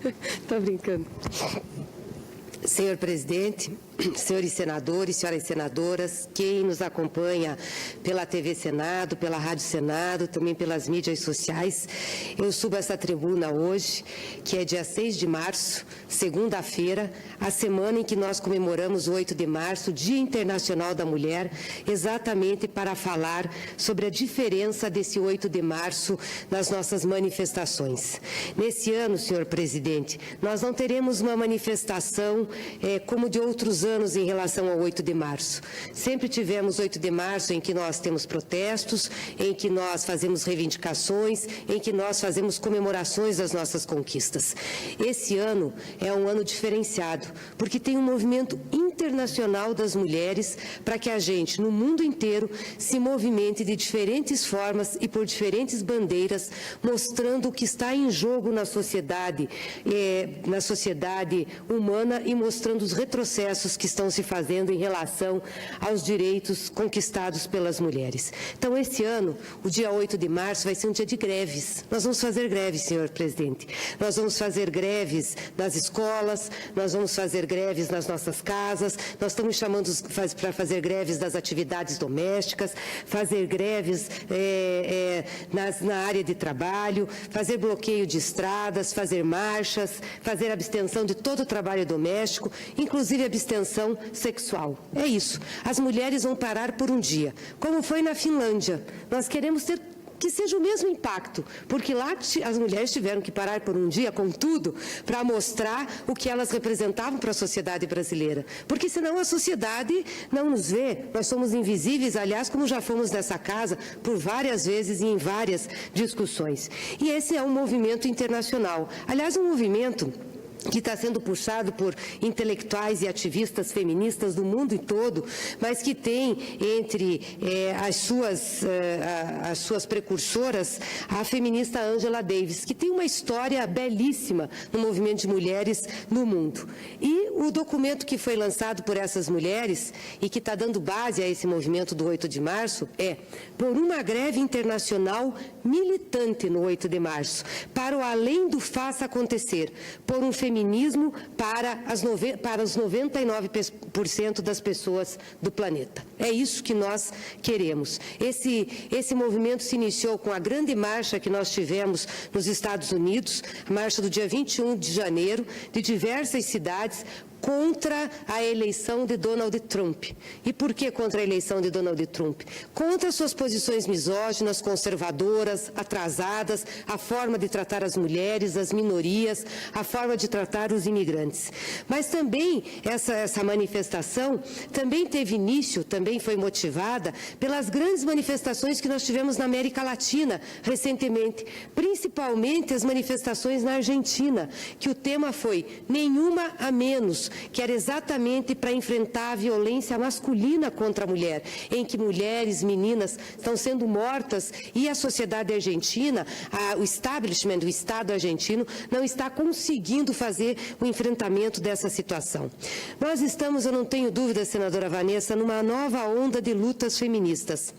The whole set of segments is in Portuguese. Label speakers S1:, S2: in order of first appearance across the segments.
S1: Estou brincando. Senhor presidente, senhores senadores, senhoras senadoras, quem nos acompanha pela TV Senado, pela Rádio Senado, também pelas mídias sociais, eu subo essa tribuna hoje, que é dia 6 de março, segunda-feira, a semana em que nós comemoramos o 8 de março, Dia Internacional da Mulher, exatamente para falar sobre a diferença desse 8 de março nas nossas manifestações. Nesse ano, senhor presidente, nós não teremos uma manifestação como de outros anos em relação ao 8 de março. Sempre tivemos 8 de março em que nós temos protestos, em que nós fazemos reivindicações, em que nós fazemos comemorações das nossas conquistas. Esse ano é um ano diferenciado, porque tem um movimento internacional das mulheres para que a gente, no mundo inteiro, se movimente de diferentes formas e por diferentes bandeiras, mostrando o que está em jogo na sociedade humana e mostrando os retrocessos que estão se fazendo em relação aos direitos conquistados pelas mulheres. Então, esse ano, o dia 8 de março, vai ser um dia de greves. Nós vamos fazer greves, senhor presidente. Nós vamos fazer greves nas escolas, nós vamos fazer greves nas nossas casas, nós estamos chamando para fazer greves das atividades domésticas, fazer greves na área de trabalho, fazer bloqueio de estradas, fazer marchas, fazer abstenção de todo o trabalho doméstico, inclusive abstenção sexual. É isso. As mulheres vão parar por um dia, como foi na Finlândia. Nós queremos ter que seja o mesmo impacto, porque lá as mulheres tiveram que parar por um dia, com tudo, para mostrar o que elas representavam para a sociedade brasileira. Porque senão a sociedade não nos vê, nós somos invisíveis, aliás, como já fomos nessa casa por várias vezes e em várias discussões. E esse é um movimento internacional. Aliás, um movimento que está sendo puxado por intelectuais e ativistas feministas do mundo todo, mas que tem entre as suas precursoras a feminista Angela Davis, que tem uma história belíssima no movimento de mulheres no mundo. E o documento que foi lançado por essas mulheres e que está dando base a esse movimento do 8 de março é por uma greve internacional militante no 8 de março, para o além do faça acontecer, por um feminismo para os 99% das pessoas do planeta. É isso que nós queremos. Esse movimento se iniciou com a grande marcha que nós tivemos nos Estados Unidos, a marcha do dia 21 de janeiro, de diversas cidades, contra a eleição de Donald Trump. E por que contra a eleição de Donald Trump? Contra suas posições misóginas, conservadoras, atrasadas, a forma de tratar as mulheres, as minorias, a forma de tratar os imigrantes. Mas também essa manifestação também teve início, também foi motivada pelas grandes manifestações que nós tivemos na América Latina recentemente, principalmente as manifestações na Argentina, que o tema foi nenhuma a menos, que era exatamente para enfrentar a violência masculina contra a mulher, em que mulheres, meninas estão sendo mortas e a sociedade argentina, o establishment, o Estado argentino, não está conseguindo fazer o enfrentamento dessa situação. Nós estamos, eu não tenho dúvida, senadora Vanessa, numa nova onda de lutas feministas.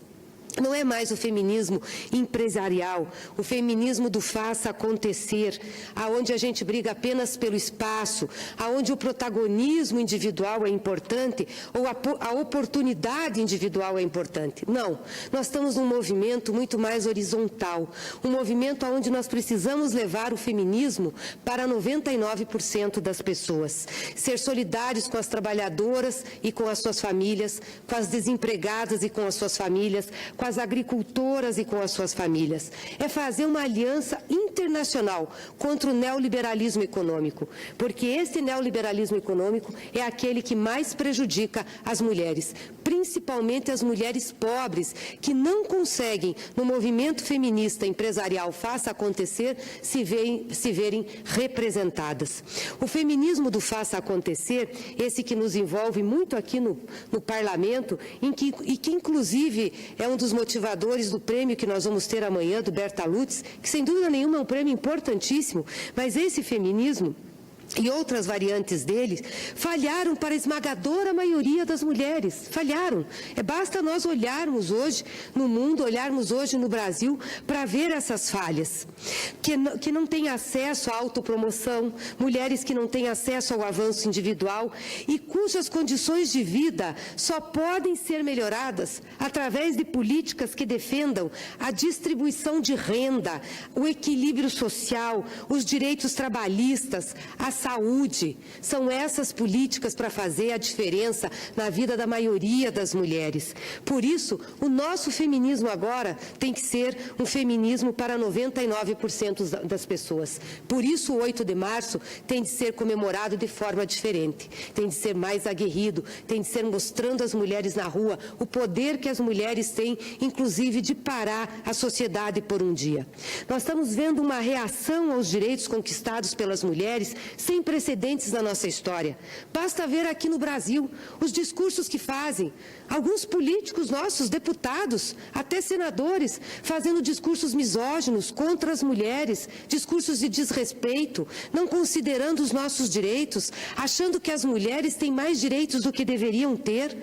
S1: Não é mais o feminismo empresarial, o feminismo do faça acontecer, aonde a gente briga apenas pelo espaço, aonde o protagonismo individual é importante ou a oportunidade individual é importante. Não, nós estamos num movimento muito mais horizontal, um movimento onde nós precisamos levar o feminismo para 99% das pessoas, ser solidários com as trabalhadoras e com as suas famílias, com as desempregadas e com as suas famílias, com as agricultoras e com as suas famílias. É fazer uma aliança internacional contra o neoliberalismo econômico, porque esse neoliberalismo econômico é aquele que mais prejudica as mulheres, principalmente as mulheres pobres, que não conseguem, no movimento feminista empresarial faça acontecer, se verem representadas. O feminismo do faça acontecer, esse que nos envolve muito aqui no parlamento, e que inclusive é um dos motivadores do prêmio que nós vamos ter amanhã, do Berta Lutz, que sem dúvida nenhuma é um prêmio importantíssimo, mas esse feminismo e outras variantes dele, falharam para a esmagadora maioria das mulheres. Falharam. Basta nós olharmos hoje no mundo, olharmos hoje no Brasil, para ver essas falhas. Que não têm acesso à autopromoção, mulheres que não têm acesso ao avanço individual e cujas condições de vida só podem ser melhoradas através de políticas que defendam a distribuição de renda, o equilíbrio social, os direitos trabalhistas, a saúde. São essas políticas para fazer a diferença na vida da maioria das mulheres. Por isso, o nosso feminismo agora tem que ser um feminismo para 99% das pessoas. Por isso, o 8 de março tem de ser comemorado de forma diferente. Tem de ser mais aguerrido, tem de ser mostrando às mulheres na rua o poder que as mulheres têm, inclusive de parar a sociedade por um dia. Nós estamos vendo uma reação aos direitos conquistados pelas mulheres sem precedentes na nossa história. Basta ver aqui no Brasil os discursos que fazem. Alguns políticos nossos, deputados, até senadores, fazendo discursos misóginos contra as mulheres, discursos de desrespeito, não considerando os nossos direitos, achando que as mulheres têm mais direitos do que deveriam ter.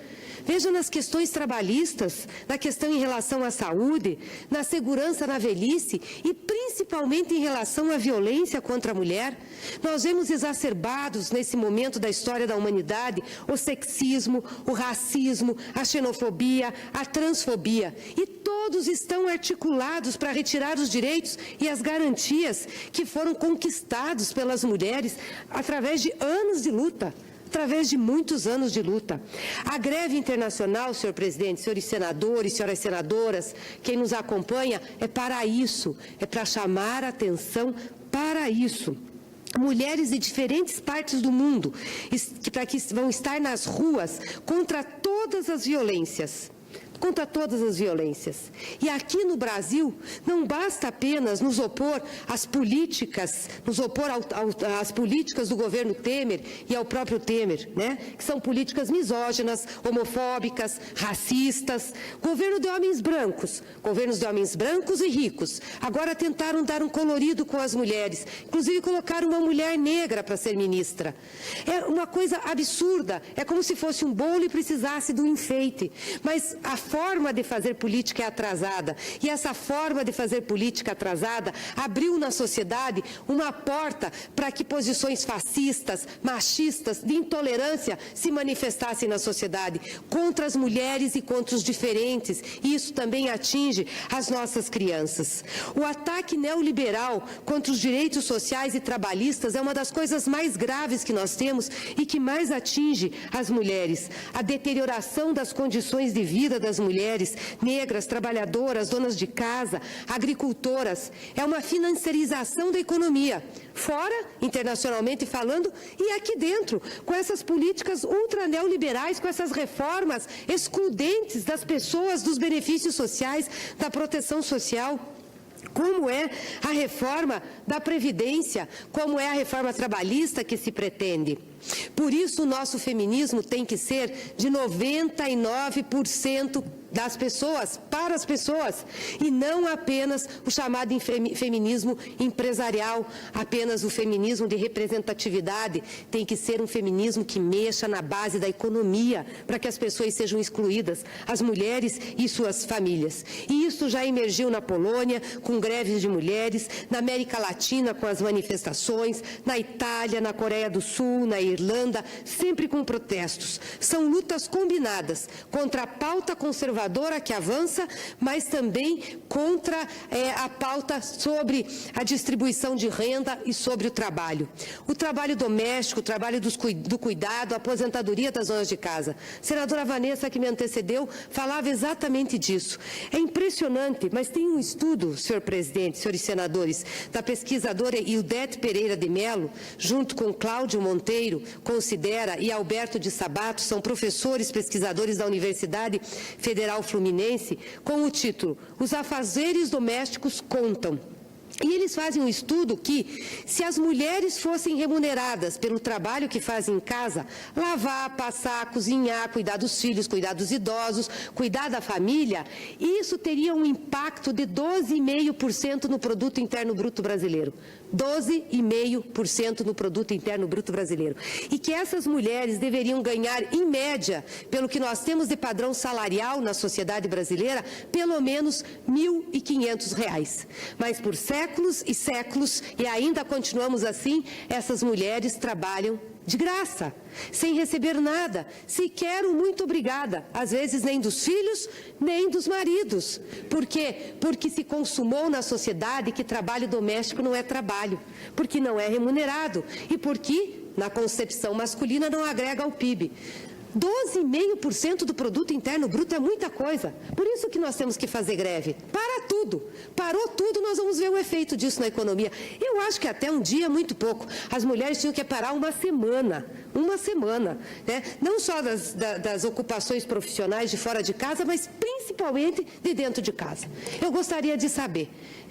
S1: Veja nas questões trabalhistas, na questão em relação à saúde, na segurança na velhice e principalmente em relação à violência contra a mulher. Nós vemos exacerbados nesse momento da história da humanidade o sexismo, o racismo, a xenofobia, a transfobia. E todos estão articulados para retirar os direitos e as garantias que foram conquistados pelas mulheres através de anos de luta. Através de muitos anos de luta. A greve internacional, senhor presidente, senhores senadores, senhoras senadoras, quem nos acompanha, é para isso, é para chamar a atenção para isso. Mulheres de diferentes partes do mundo que vão estar nas ruas contra todas as violências. Contra todas as violências. E aqui no Brasil, não basta apenas nos opor às políticas, às políticas do governo Temer e ao próprio Temer, né? Que são políticas misóginas, homofóbicas, racistas. Governos de homens brancos e ricos. Agora tentaram dar um colorido com as mulheres, inclusive colocaram uma mulher negra para ser ministra. É uma coisa absurda, é como se fosse um bolo e precisasse de um enfeite. Mas a forma de fazer política é atrasada. E essa forma de fazer política atrasada abriu na sociedade uma porta para que posições fascistas, machistas, de intolerância se manifestassem na sociedade contra as mulheres e contra os diferentes. E isso também atinge as nossas crianças. O ataque neoliberal contra os direitos sociais e trabalhistas é uma das coisas mais graves que nós temos e que mais atinge as mulheres. A deterioração das condições de vida das mulheres negras, trabalhadoras, donas de casa, agricultoras. É uma financiarização da economia, fora, internacionalmente falando, e aqui dentro, com essas políticas ultraneoliberais, com essas reformas excludentes das pessoas, dos benefícios sociais, da proteção social. Como é a reforma da Previdência, como é a reforma trabalhista que se pretende. Por isso, o nosso feminismo tem que ser de 99% das pessoas, para as pessoas, e não apenas o chamado feminismo empresarial, apenas o feminismo de representatividade. Tem que ser um feminismo que mexa na base da economia, para que as pessoas sejam excluídas, as mulheres e suas famílias. E isso já emergiu na Polônia, com greves de mulheres, na América Latina, com as manifestações, na Itália, na Coreia do Sul, na Irlanda, sempre com protestos. São lutas combinadas contra a pauta conservadora que avança, mas também contra a pauta sobre a distribuição de renda e sobre o trabalho. O trabalho doméstico, o trabalho do cuidado, a aposentadoria das donas de casa. A senadora Vanessa, que me antecedeu, falava exatamente disso. É impressionante, mas tem um estudo, senhor presidente, senhores senadores, da pesquisadora Ildete Pereira de Mello, junto com Cláudio Monteiro, Considera, e Alberto de Sabato, são professores pesquisadores da Universidade Federal Fluminense, com o título "Os afazeres domésticos contam". E eles fazem um estudo que, se as mulheres fossem remuneradas pelo trabalho que fazem em casa, lavar, passar, cozinhar, cuidar dos filhos, cuidar dos idosos, cuidar da família, isso teria um impacto de 12,5% no Produto Interno Bruto brasileiro. 12,5% no Produto Interno Bruto brasileiro. E que essas mulheres deveriam ganhar, em média, pelo que nós temos de padrão salarial na sociedade brasileira, pelo menos R$ 1.500. Mas por séculos e séculos, e ainda continuamos assim, essas mulheres trabalham de graça, sem receber nada, sequer um muito obrigada, às vezes nem dos filhos, nem dos maridos. Por quê? Porque se consumou na sociedade que trabalho doméstico não é trabalho, porque não é remunerado e porque, na concepção masculina, não agrega ao PIB. 12,5% do Produto Interno Bruto é muita coisa. Por isso que nós temos que fazer greve. Para tudo. Parou tudo, nós vamos ver o efeito disso na economia. Eu acho que até um dia é muito pouco. As mulheres tinham que parar uma semana. Uma semana. Né? Não só das ocupações profissionais de fora de casa, mas principalmente de dentro de casa. Eu gostaria de saber,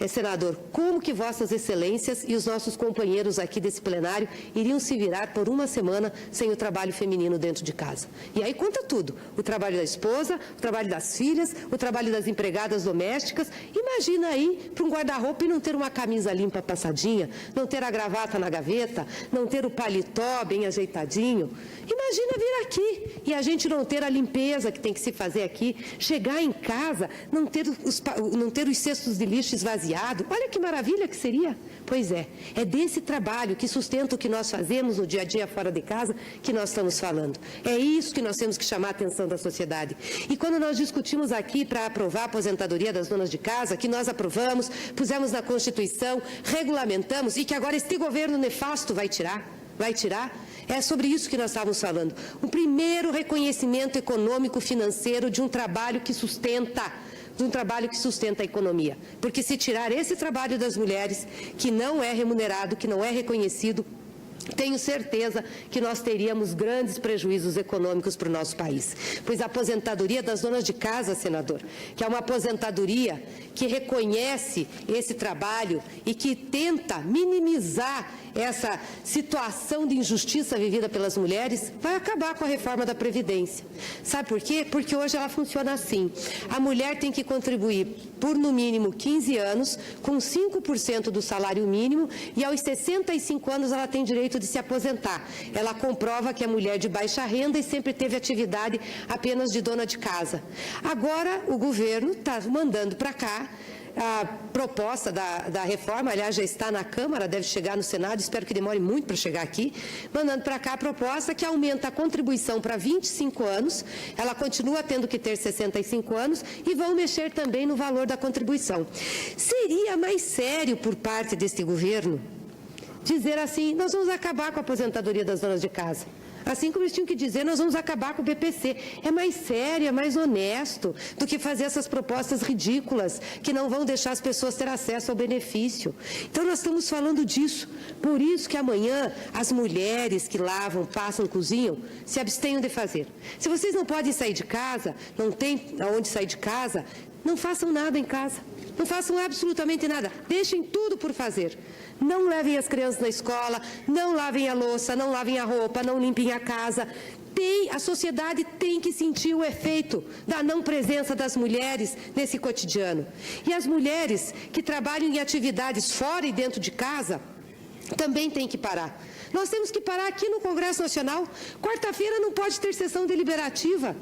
S1: senador, como que vossas excelências e os nossos companheiros aqui desse plenário iriam se virar por uma semana sem o trabalho feminino dentro de casa. E aí conta tudo, o trabalho da esposa, o trabalho das filhas, o trabalho das empregadas domésticas. Imagina aí para um guarda-roupa e não ter uma camisa limpa passadinha, não ter a gravata na gaveta, não ter o paletó bem ajeitadinho. Imagina vir aqui e a gente não ter a limpeza que tem que se fazer aqui, chegar em casa, não ter os cestos de lixo esvaziados. Olha que maravilha que seria. Pois é desse trabalho que sustenta o que nós fazemos no dia a dia fora de casa que nós estamos falando. É isso que nós temos que chamar a atenção da sociedade. E quando nós discutimos aqui para aprovar a aposentadoria das donas de casa, que nós aprovamos, pusemos na Constituição, regulamentamos e que agora este governo nefasto vai tirar, é sobre isso que nós estávamos falando. O primeiro reconhecimento econômico financeiro de um trabalho que sustenta a economia. Porque se tirar esse trabalho das mulheres, que não é remunerado, que não é reconhecido, tenho certeza que nós teríamos grandes prejuízos econômicos para o nosso país. Pois a aposentadoria das donas de casa, senador, que é uma aposentadoria que reconhece esse trabalho e que tenta minimizar essa situação de injustiça vivida pelas mulheres, vai acabar com a reforma da Previdência. Sabe por quê? Porque hoje ela funciona assim. A mulher tem que contribuir por, no mínimo, 15 anos, com 5% do salário mínimo, e aos 65 anos ela tem direito de se aposentar. Ela comprova que é mulher de baixa renda e sempre teve atividade apenas de dona de casa. Agora, o governo está mandando para cá a proposta da reforma, aliás, já está na Câmara, deve chegar no Senado, espero que demore muito para chegar aqui, mandando para cá a proposta que aumenta a contribuição para 25 anos, ela continua tendo que ter 65 anos e vão mexer também no valor da contribuição. Seria mais sério por parte deste governo dizer assim, nós vamos acabar com a aposentadoria das donas de casa. Assim como eles tinham que dizer, nós vamos acabar com o BPC. É mais sério, é mais honesto do que fazer essas propostas ridículas que não vão deixar as pessoas ter acesso ao benefício. Então, nós estamos falando disso. Por isso que amanhã as mulheres que lavam, passam, cozinham, se abstenham de fazer. Se vocês não podem sair de casa, não tem aonde sair de casa, não façam nada em casa. Não façam absolutamente nada. Deixem tudo por fazer. Não levem as crianças na escola, não lavem a louça, não lavem a roupa, não limpem a casa. A sociedade tem que sentir o efeito da não presença das mulheres nesse cotidiano. E as mulheres que trabalham em atividades fora e dentro de casa também têm que parar. Nós temos que parar aqui no Congresso Nacional. Quarta-feira não pode ter sessão deliberativa.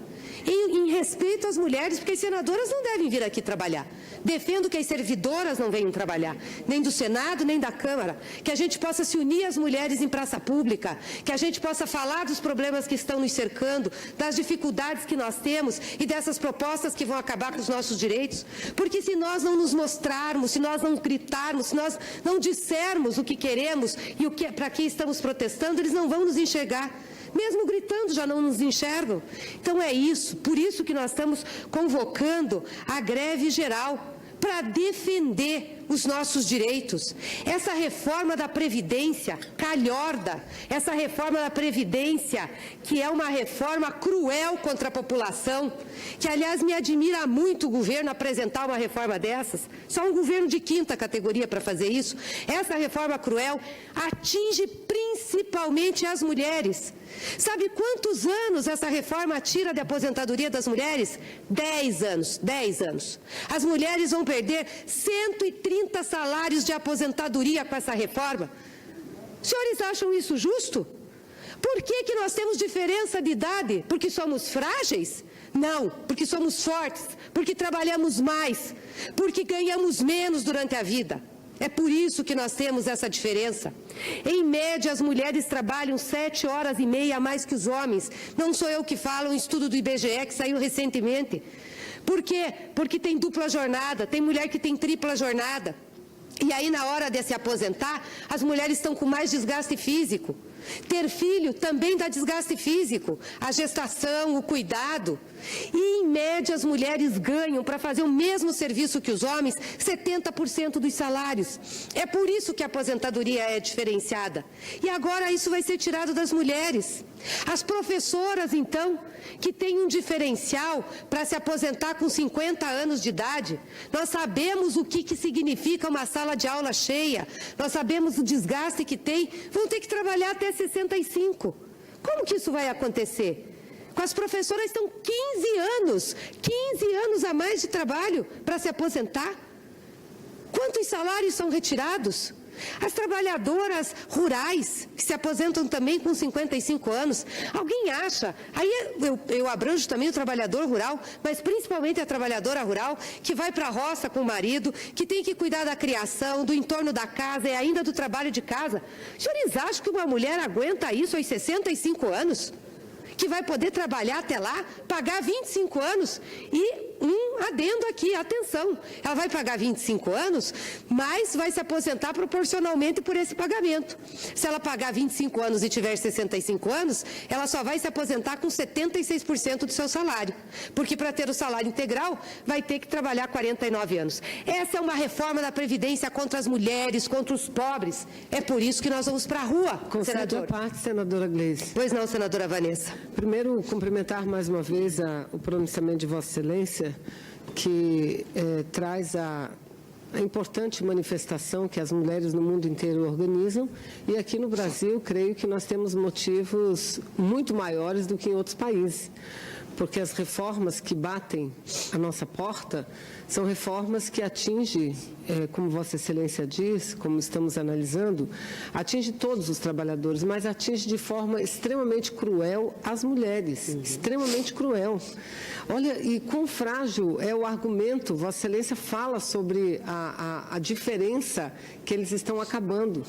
S1: Em respeito às mulheres, porque as senadoras não devem vir aqui trabalhar. Defendo que as servidoras não venham trabalhar, nem do Senado, nem da Câmara. Que a gente possa se unir às mulheres em praça pública, que a gente possa falar dos problemas que estão nos cercando, das dificuldades que nós temos e dessas propostas que vão acabar com os nossos direitos. Porque se nós não nos mostrarmos, se nós não gritarmos, se nós não dissermos o que queremos e para que estamos protestando, eles não vão nos enxergar. Mesmo gritando, já não nos enxergam. Então é isso, por isso que nós estamos convocando a greve geral, para defender os nossos direitos. Essa reforma da Previdência, calhorda, essa reforma da Previdência, que é uma reforma cruel contra a população, que, aliás, me admira muito o governo apresentar uma reforma dessas, só um governo de quinta categoria para fazer isso. Essa reforma cruel atinge principalmente as mulheres. Sabe quantos anos essa reforma tira de aposentadoria das mulheres? 10 anos, 10 anos. As mulheres vão perder 130 salários de aposentadoria com essa reforma. Os senhores acham isso justo? Por que nós temos diferença de idade? Porque somos frágeis? Não, porque somos fortes, porque trabalhamos mais, porque ganhamos menos durante a vida. É por isso que nós temos essa diferença. Em média, as mulheres trabalham 7 horas e meia a mais que os homens. Não sou eu que falo, um estudo do IBGE que saiu recentemente. Por quê? Porque tem dupla jornada, tem mulher que tem tripla jornada. E aí, na hora de se aposentar, as mulheres estão com mais desgaste físico. Ter filho também dá desgaste físico, a gestação, o cuidado. E, em média, as mulheres ganham, para fazer o mesmo serviço que os homens, 70% dos salários. É por isso que a aposentadoria é diferenciada. E agora isso vai ser tirado das mulheres. As professoras, então, que têm um diferencial para se aposentar com 50 anos de idade, nós sabemos o que significa uma sala de aula cheia, nós sabemos o desgaste que tem, vão ter que trabalhar até 65. Como que isso vai acontecer? Com as professoras estão 15 anos a mais de trabalho para se aposentar. Quantos salários são retirados? As trabalhadoras rurais, que se aposentam também com 55 anos, alguém acha, aí eu abranjo também o trabalhador rural, mas principalmente a trabalhadora rural, que vai para a roça com o marido, que tem que cuidar da criação, do entorno da casa e ainda do trabalho de casa. Os senhores acham que uma mulher aguenta isso aos 65 anos? Que vai poder trabalhar até lá, pagar 25 anos e um adendo aqui, atenção, ela vai pagar 25 anos, mas vai se aposentar proporcionalmente por esse pagamento. Se ela pagar 25 anos e tiver 65 anos, ela só vai se aposentar com 76% do seu salário, porque para ter o salário integral, vai ter que trabalhar 49 anos. Essa é uma reforma da Previdência contra as mulheres, contra os pobres. É por isso que nós vamos para a rua, senador.
S2: Concede a parte, senadora Gleisi.
S1: Pois não, senadora Vanessa.
S2: Primeiro, cumprimentar mais uma vez o pronunciamento de Vossa Excelência, que traz a importante manifestação que as mulheres no mundo inteiro organizam, e aqui no Brasil, creio que nós temos motivos muito maiores do que em outros países, porque as reformas que batem a nossa porta são reformas que atingem, como Vossa Excelência diz, como estamos analisando, atinge todos os trabalhadores, mas atinge de forma extremamente cruel as mulheres, extremamente cruel. Olha, e quão frágil é o argumento, Vossa Excelência fala sobre a diferença que eles estão acabando.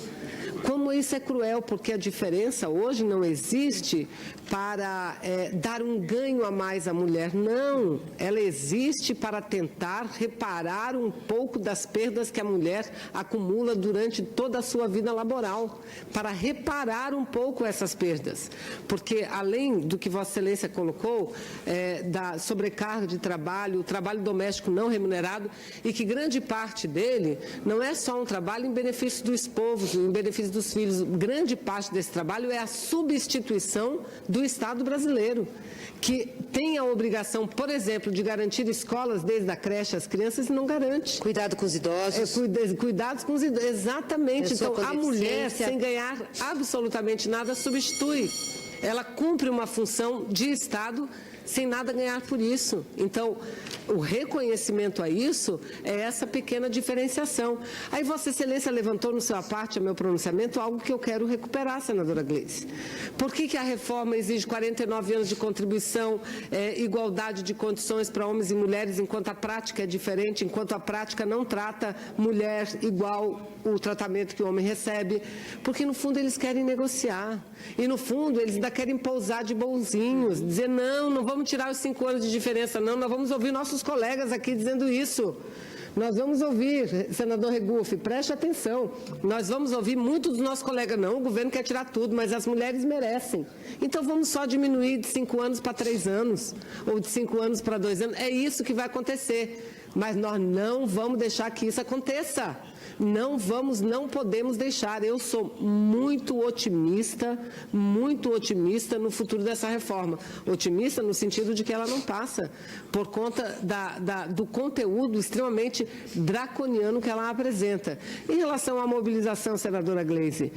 S2: Como isso é cruel, porque a diferença hoje não existe para dar um ganho a mais à mulher, não, ela existe para tentar reparar um pouco das perdas que a mulher acumula durante toda a sua vida laboral, para reparar um pouco essas perdas, porque além do que Vossa Excelência colocou, da sobrecarga de trabalho, o trabalho doméstico não remunerado, e que grande parte dele não é só um trabalho em benefício do esposo, em benefício dos filhos, grande parte desse trabalho é a substituição do Estado brasileiro, que tem a obrigação, por exemplo, de garantir escolas desde a creche às crianças e não garante.
S1: Cuidado com os idosos.
S2: Cuidados com os idosos, exatamente. Então, a mulher, sem ganhar absolutamente nada, substitui. Ela cumpre uma função de Estado sem nada ganhar por isso. Então, o reconhecimento a isso é essa pequena diferenciação. Aí Vossa Excelência levantou no sua parte, a meu pronunciamento, algo que eu quero recuperar, senadora Gleisi. Por que a reforma exige 49 anos de contribuição, igualdade de condições para homens e mulheres, enquanto a prática é diferente, enquanto a prática não trata mulher igual o tratamento que o homem recebe? Porque, no fundo, eles querem negociar. E, no fundo, eles ainda querem pousar de bonzinhos, dizer, não vamos tirar os 5 anos de diferença, não, nós vamos ouvir nossos colegas aqui dizendo isso. Nós vamos ouvir, senador Regufe, preste atenção, nós vamos ouvir muitos dos nossos colegas, não, o governo quer tirar tudo, mas as mulheres merecem. Então, vamos só diminuir de 5 anos para 3 anos, ou de 5 anos para 2 anos, é isso que vai acontecer. Mas nós não vamos deixar que isso aconteça. Não podemos deixar. Eu sou muito otimista no futuro dessa reforma. Otimista no sentido de que ela não passa por conta do conteúdo extremamente draconiano que ela apresenta. Em relação à mobilização, senadora Gleisi,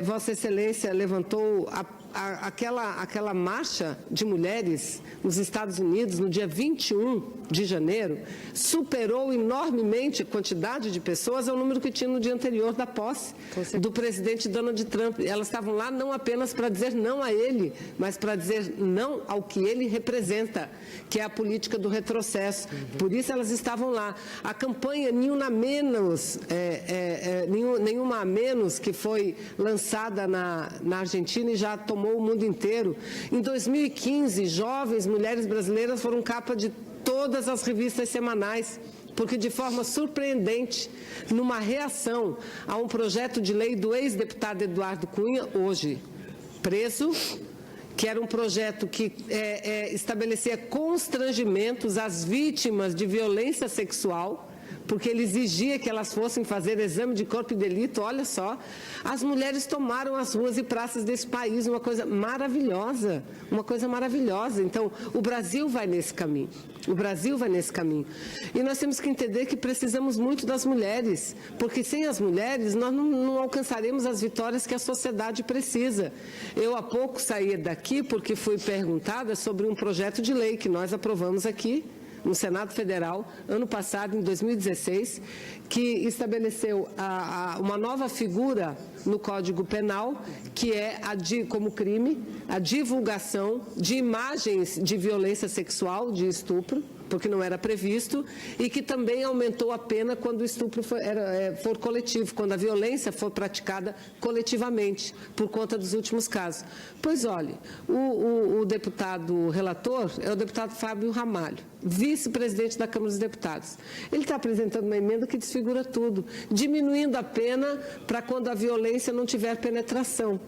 S2: Vossa Excelência levantou aquela marcha de mulheres nos Estados Unidos no dia 21 de janeiro, superou enormemente a quantidade de pessoas ao número que tinha no dia anterior da posse do presidente Donald Trump. Elas estavam lá não apenas para dizer não a ele, mas para dizer não ao que ele representa, que é a política do retrocesso. Por isso elas estavam lá. A campanha Nenhuma a Menos, que foi lançada na Argentina e já tomou o mundo inteiro. Em 2015, jovens mulheres brasileiras foram capa de todas as revistas semanais, porque de forma surpreendente, numa reação a um projeto de lei do ex-deputado Eduardo Cunha, hoje preso, que era um projeto que estabelecia constrangimentos às vítimas de violência sexual, porque ele exigia que elas fossem fazer exame de corpo e delito. Olha só, as mulheres tomaram as ruas e praças desse país, uma coisa maravilhosa, Então, o Brasil vai nesse caminho, E nós temos que entender que precisamos muito das mulheres, porque sem as mulheres nós não alcançaremos as vitórias que a sociedade precisa. Eu há pouco saí daqui porque fui perguntada sobre um projeto de lei que nós aprovamos aqui, no Senado Federal, ano passado, em 2016, que estabeleceu uma nova figura no Código Penal, que é como crime, a divulgação de imagens de violência sexual, de estupro, porque não era previsto, e que também aumentou a pena quando o estupro for coletivo, quando a violência for praticada coletivamente, por conta dos últimos casos. Pois olhe, o deputado relator é o deputado Fábio Ramalho, vice-presidente da Câmara dos Deputados. Ele está apresentando uma emenda que desfigura tudo, diminuindo a pena para quando a violência não tiver penetração.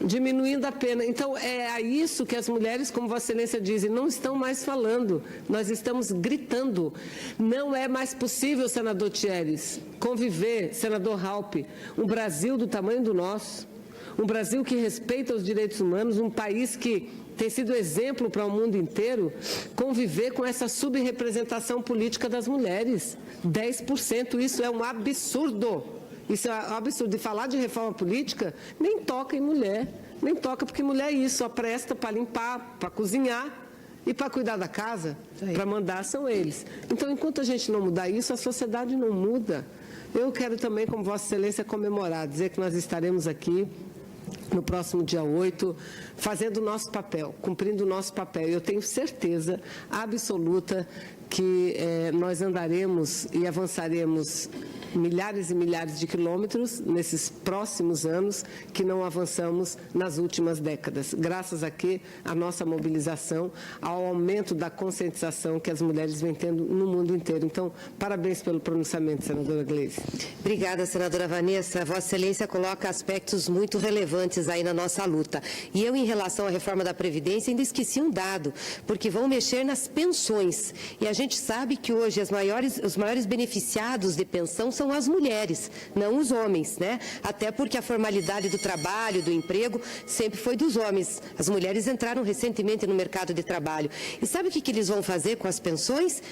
S2: Diminuindo a pena. Então, é a isso que as mulheres, como Vossa Excelência diz, não estão mais falando. Nós estamos gritando. Não é mais possível, senador Thieres, conviver, senador Raupp, um Brasil do tamanho do nosso, um Brasil que respeita os direitos humanos, um país que tem sido exemplo para o mundo inteiro, conviver com essa subrepresentação política das mulheres. 10%, isso é um absurdo. Isso é um absurdo. De falar de reforma política, nem toca em mulher. Nem toca, porque mulher é isso, só presta para limpar, para cozinhar e para cuidar da casa, para mandar são eles. Então, enquanto a gente não mudar isso, a sociedade não muda. Eu quero também, como Vossa Excelência, comemorar, dizer que nós estaremos aqui no próximo dia 8, fazendo o nosso papel, cumprindo o nosso papel. Eu tenho certeza absoluta que nós andaremos e avançaremos milhares e milhares de quilômetros nesses próximos anos que não avançamos nas últimas décadas, graças a quê? A nossa mobilização, ao aumento da conscientização que as mulheres vêm tendo no mundo inteiro. Então, parabéns pelo pronunciamento, senadora Gleisi.
S1: Obrigada, senadora Vanessa. Vossa Excelência coloca aspectos muito relevantes aí na nossa luta. E eu, em relação à reforma da Previdência, ainda esqueci um dado, porque vão mexer nas pensões. E a gente sabe que hoje os maiores beneficiados de pensão são as mulheres, não os homens, né? Até porque a formalidade do trabalho, do emprego, sempre foi dos homens. As mulheres entraram recentemente no mercado de trabalho. E sabe o que eles vão fazer com as pensões?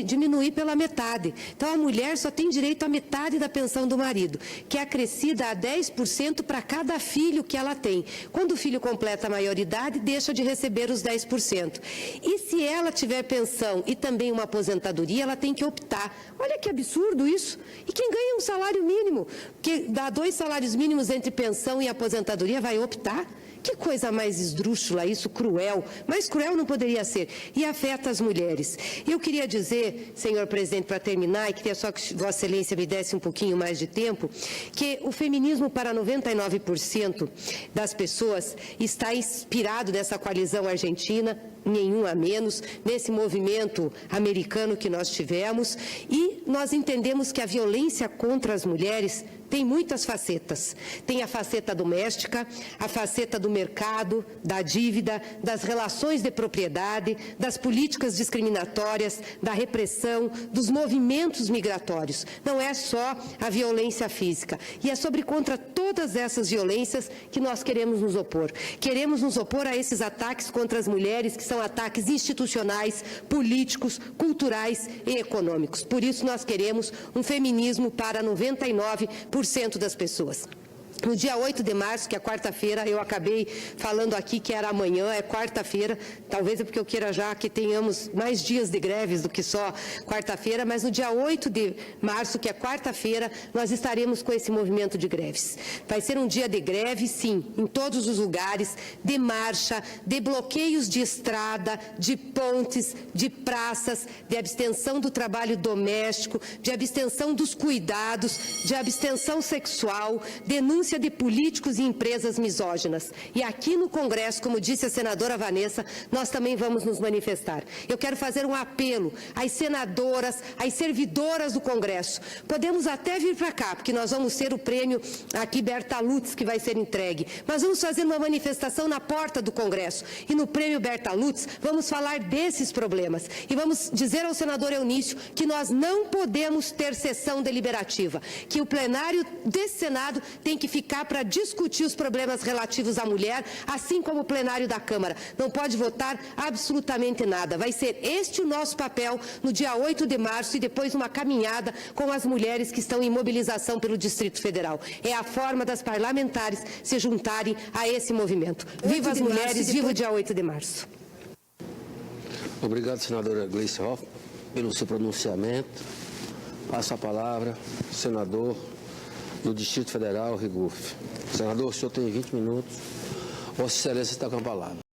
S1: Diminuir pela metade. Então, a mulher só tem direito à metade da pensão do marido, que é acrescida a 10% para cada filho que ela tem. Quando o filho completa a maioridade, deixa de receber os 10%. E se ela tiver pensão e também uma aposentadoria, ela tem que optar. Olha que absurdo isso. E quem ganha um salário mínimo, que dá 2 salários mínimos entre pensão e aposentadoria, vai optar? Que coisa mais esdrúxula isso, cruel. Mais cruel não poderia ser. E afeta as mulheres. Eu queria dizer, senhor presidente, para terminar, e queria só que Vossa Excelência me desse um pouquinho mais de tempo, que o feminismo para 99% das pessoas está inspirado nessa coalizão argentina, nenhum a menos, nesse movimento americano que nós tivemos, e nós entendemos que a violência contra as mulheres tem muitas facetas. Tem a faceta doméstica, a faceta do mercado, da dívida, das relações de propriedade, das políticas discriminatórias, da repressão, dos movimentos migratórios. Não é só a violência física. E é contra todas essas violências que nós queremos nos opor. Queremos nos opor a esses ataques contra as mulheres, que são ataques institucionais, políticos, culturais e econômicos. Por isso, nós queremos um feminismo para 99% das pessoas. No dia 8 de março, que é quarta-feira, eu acabei falando aqui que era amanhã, é quarta-feira, talvez é porque eu queira já que tenhamos mais dias de greves do que só quarta-feira, mas no dia 8 de março, que é quarta-feira, nós estaremos com esse movimento de greves. Vai ser um dia de greve, sim, em todos os lugares, de marcha, de bloqueios de estrada, de pontes, de praças, de abstenção do trabalho doméstico, de abstenção dos cuidados, de abstenção sexual, denúncia de políticos e empresas misóginas. E aqui no Congresso, como disse a senadora Vanessa, nós também vamos nos manifestar. Eu quero fazer um apelo às senadoras, às servidoras do Congresso. Podemos até vir para cá, porque nós vamos ter o prêmio aqui Berta Lutz, que vai ser entregue. Mas vamos fazer uma manifestação na porta do Congresso. E no prêmio Berta Lutz, vamos falar desses problemas. E vamos dizer ao senador Eunício que nós não podemos ter sessão deliberativa, que o plenário desse Senado tem que ficar para discutir os problemas relativos à mulher, assim como o plenário da Câmara. Não pode votar absolutamente nada. Vai ser este o nosso papel no dia 8 de março e depois uma caminhada com as mulheres que estão em mobilização pelo Distrito Federal. É a forma das parlamentares se juntarem a esse movimento. Viva as mulheres, viva o dia 8 de março.
S3: Obrigado, senadora Gleice Hoffmann, pelo seu pronunciamento. Passo a palavra, senador do Distrito Federal, Riguf. Senador, o senhor tem 20 minutos. Vossa Excelência está com a palavra.